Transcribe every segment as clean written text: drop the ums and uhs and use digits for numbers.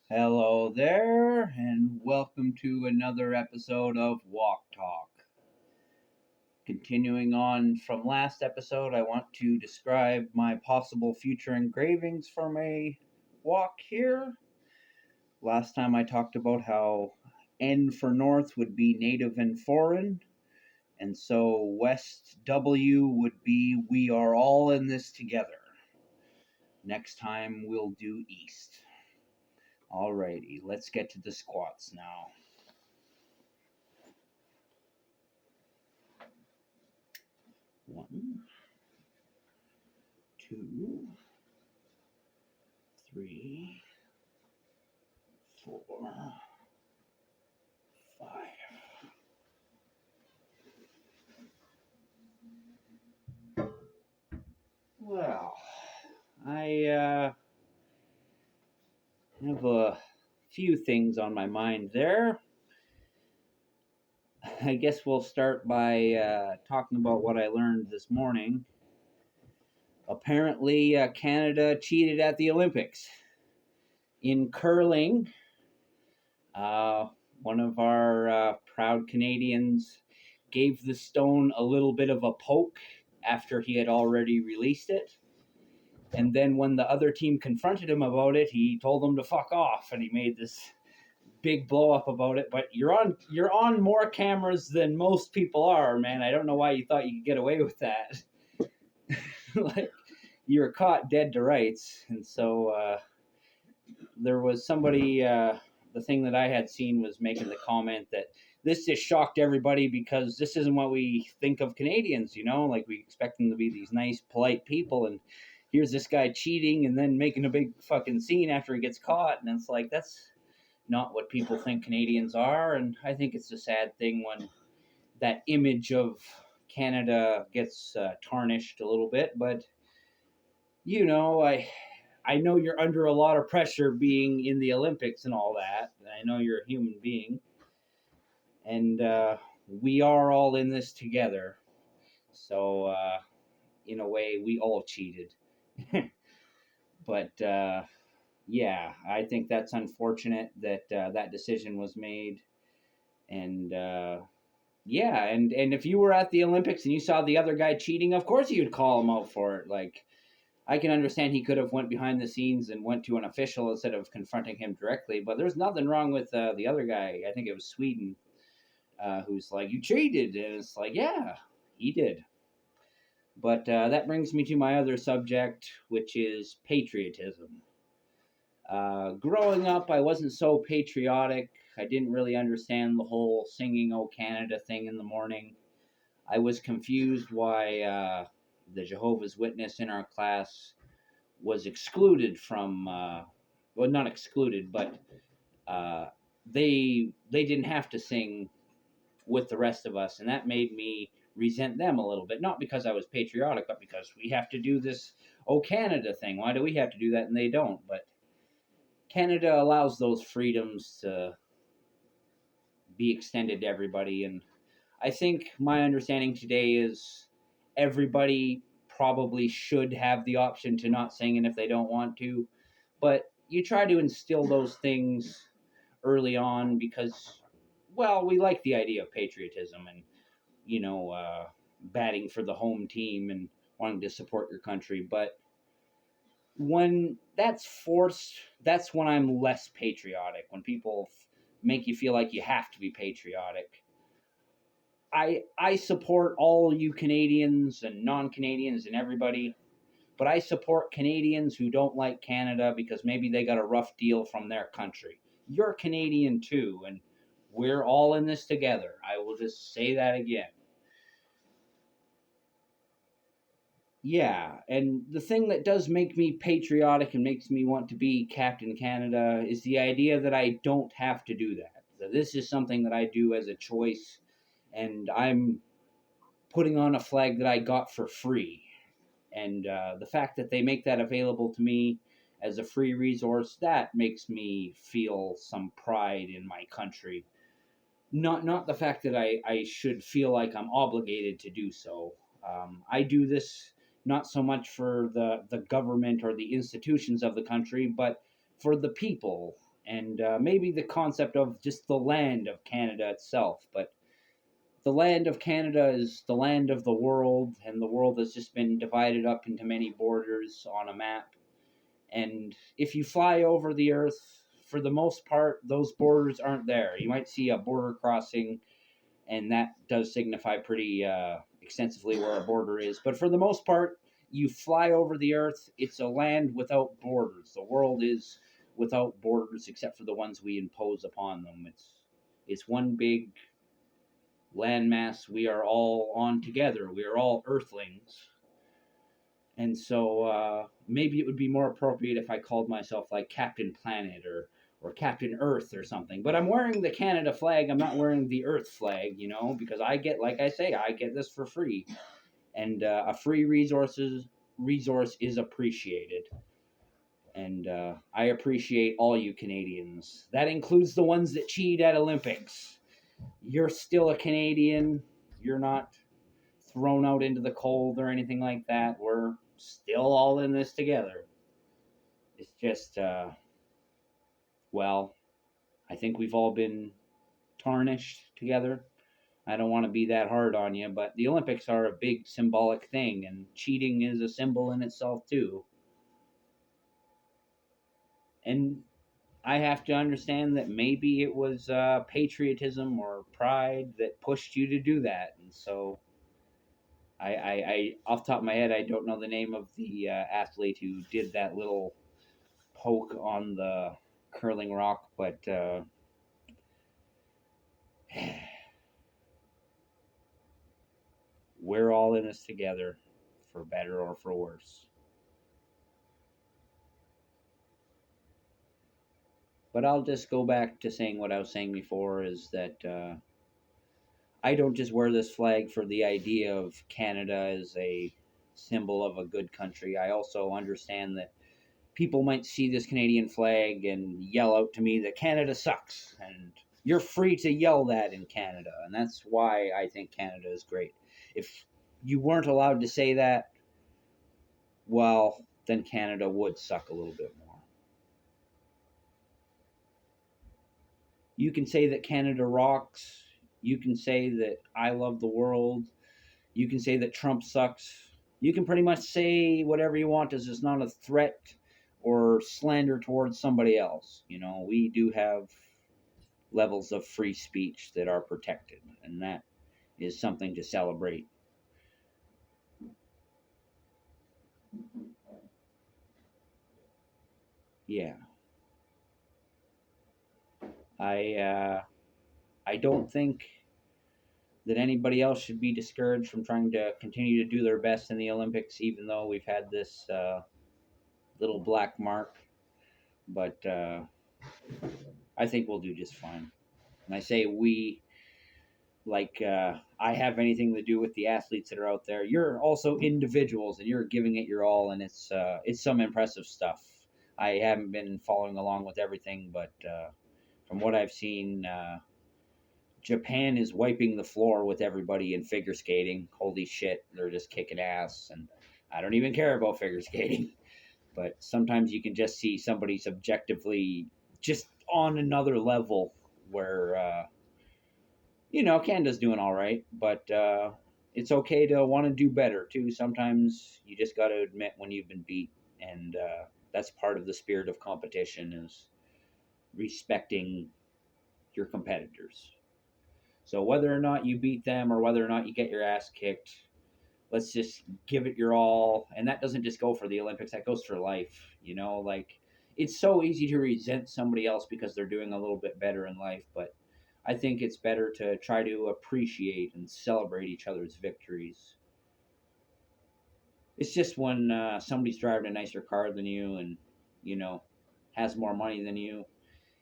Hello there, and welcome to another episode of WOK Talk. Continuing on from last episode, I want to describe my possible future engravings for my walk here. Last time I talked about how N for North would be native and foreign, and so West W would be we are all in this together. Next time we'll do East. Alrighty, let's get to the squats now. 1, 2, 3, 4, 5. Well, I have a few things on my mind there. I guess we'll start by talking about what I learned this morning. Apparently, Canada cheated at the Olympics. In curling, one of our proud Canadians gave the stone a little bit of a poke after he had already released it. And then when the other team confronted him about it, he told them to fuck off, and he made this big blow up about it. But you're on more cameras than most people are, man. I don't know why you thought you could get away with that. Like, you were caught dead to rights. And so there was somebody, the thing that I had seen was making the comment that this just shocked everybody because this isn't what we think of Canadians, like we expect them to be these nice, polite people, and here's this guy cheating and then making a big fucking scene after he gets caught, and it's like, that's not what people think Canadians are. And I think it's a sad thing when that image of Canada gets tarnished a little bit. But I know you're under a lot of pressure being in the Olympics and all that. I know you're a human being, and we are all in this together. So in a way, we all cheated. But yeah, I think that's unfortunate that that decision was made. And yeah, and if you were at the Olympics and you saw the other guy cheating, of course you'd call him out for it. Like, I can understand he could have went behind the scenes and went to an official instead of confronting him directly. But there's nothing wrong with the other guy. I think it was Sweden, who's like, you cheated, and it's like, yeah, he did. But that brings me to my other subject, which is patriotism. Growing up, I wasn't so patriotic. I didn't really understand the whole singing "O Canada" thing in the morning. I was confused why the Jehovah's Witness in our class was excluded from, well, not excluded, but they didn't have to sing with the rest of us, and that made me resent them a little bit. Not because I was patriotic, but because we have to do this "O Canada" thing. Why do we have to do that and they don't? But Canada allows those freedoms to be extended to everybody, and I think my understanding today is everybody probably should have the option to not sing, and if they don't want to, but you try to instill those things early on because, well, we like the idea of patriotism and batting for the home team and wanting to support your country. But when that's forced, that's when I'm less patriotic. When people make you feel like you have to be patriotic. I support all you Canadians and non-Canadians and everybody, but I support Canadians who don't like Canada because maybe they got a rough deal from their country. You're Canadian too, and we're all in this together. I will just say that again. Yeah, and the thing that does make me patriotic and makes me want to be Captain Canada is the idea that I don't have to do that. That this is something that I do as a choice, and I'm putting on a flag that I got for free. And the fact that they make that available to me as a free resource, that makes me feel some pride in my country. Not the fact that I should feel like I'm obligated to do so. I do this not so much for the government or the institutions of the country, but for the people. and maybe the concept of just the land of Canada itself. But the land of Canada is the land of the world, and the world has just been divided up into many borders on a map. And if you fly over the earth, for the most part, those borders aren't there. You might see a border crossing, and that does signify pretty extensively where a border is. But for the most part, you fly over the earth, it's a land without borders. The world is without borders except for the ones we impose upon them. It's one big landmass. We are all on together. We are all earthlings. And so maybe it would be more appropriate if I called myself like Captain Planet or Captain Earth or something. But I'm wearing the Canada flag. I'm not wearing the Earth flag, because I get, like I say, I get this for free. And a free resource is appreciated. And I appreciate all you Canadians. That includes the ones that cheat at Olympics. You're still a Canadian. You're not thrown out into the cold or anything like that. We're still all in this together. It's just, well, I think we've all been tarnished together. I don't want to be that hard on you, but the Olympics are a big symbolic thing, and cheating is a symbol in itself, too. And I have to understand that maybe it was patriotism or pride that pushed you to do that. And so I off the top of my head, I don't know the name of the athlete who did that little poke on the curling rock, but we're all in this together, for better or for worse. But I'll just go back to saying what I was saying before, is that I don't just wear this flag for the idea of Canada as a symbol of a good country. I also understand that people might see this Canadian flag and yell out to me that Canada sucks. And you're free to yell that in Canada. And that's why I think Canada is great. If you weren't allowed to say that, well, then Canada would suck a little bit more. You can say that Canada rocks. You can say that I love the world. You can say that Trump sucks. You can pretty much say whatever you want, as it's not a threat or slander towards somebody else. We do have levels of free speech that are protected, and that is something to celebrate. Yeah. I don't think that anybody else should be discouraged from trying to continue to do their best in the Olympics, even though we've had this little black mark. But I think we'll do just fine. And I say we, like I have anything to do with the athletes that are out there. You're also individuals, and you're giving it your all, and it's some impressive stuff. I haven't been following along with everything, but from what I've seen, Japan is wiping the floor with everybody in figure skating. Holy shit, they're just kicking ass, and I don't even care about figure skating. But sometimes you can just see somebody's objectively just on another level where, Canada's doing all right, but it's okay to want to do better too. Sometimes you just got to admit when you've been beat, and that's part of the spirit of competition, is respecting your competitors. So whether or not you beat them or whether or not you get your ass kicked, let's just give it your all. And that doesn't just go for the Olympics, that goes for life. Like, it's so easy to resent somebody else because they're doing a little bit better in life, but I think it's better to try to appreciate and celebrate each other's victories. It's just when somebody's driving a nicer car than you, and you know has more money than you,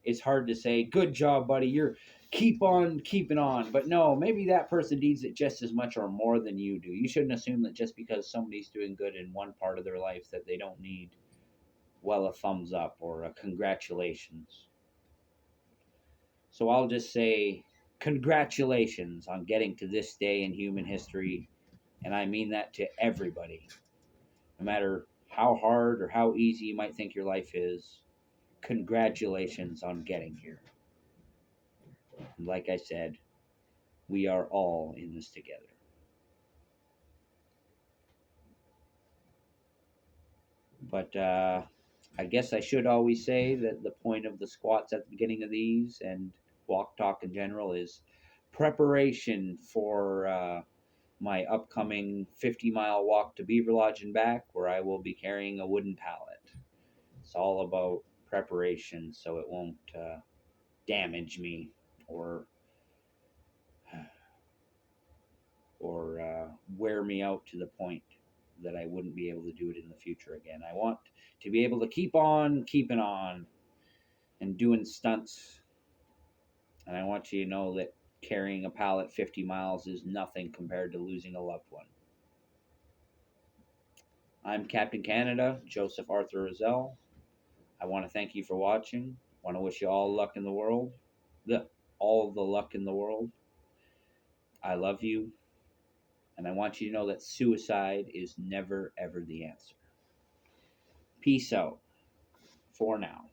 it's hard to say, good job, buddy, you're keep on keeping on. But no, maybe that person needs it just as much or more than you do. You shouldn't assume that just because somebody's doing good in one part of their life that they don't need, well, a thumbs up or a congratulations. So I'll just say congratulations on getting to this day in human history, and I mean that to everybody. No matter how hard or how easy you might think your life is, congratulations on getting here. And like I said, we are all in this together. But I guess I should always say that the point of the squats at the beginning of these and walk talk in general is preparation for my upcoming 50-mile walk to Beaver Lodge and back, where I will be carrying a wooden pallet. It's all about preparation so it won't damage me or wear me out to the point that I wouldn't be able to do it in the future again. I want to be able to keep on keeping on and doing stunts. And I want you to know that carrying a pallet 50 miles is nothing compared to losing a loved one. I'm Captain Canada, Joseph Arthur Roszell. I want to thank you for watching. I want to wish you all luck in the world. All the luck in the world. I love you. And I want you to know that suicide is never, ever the answer. Peace out for now.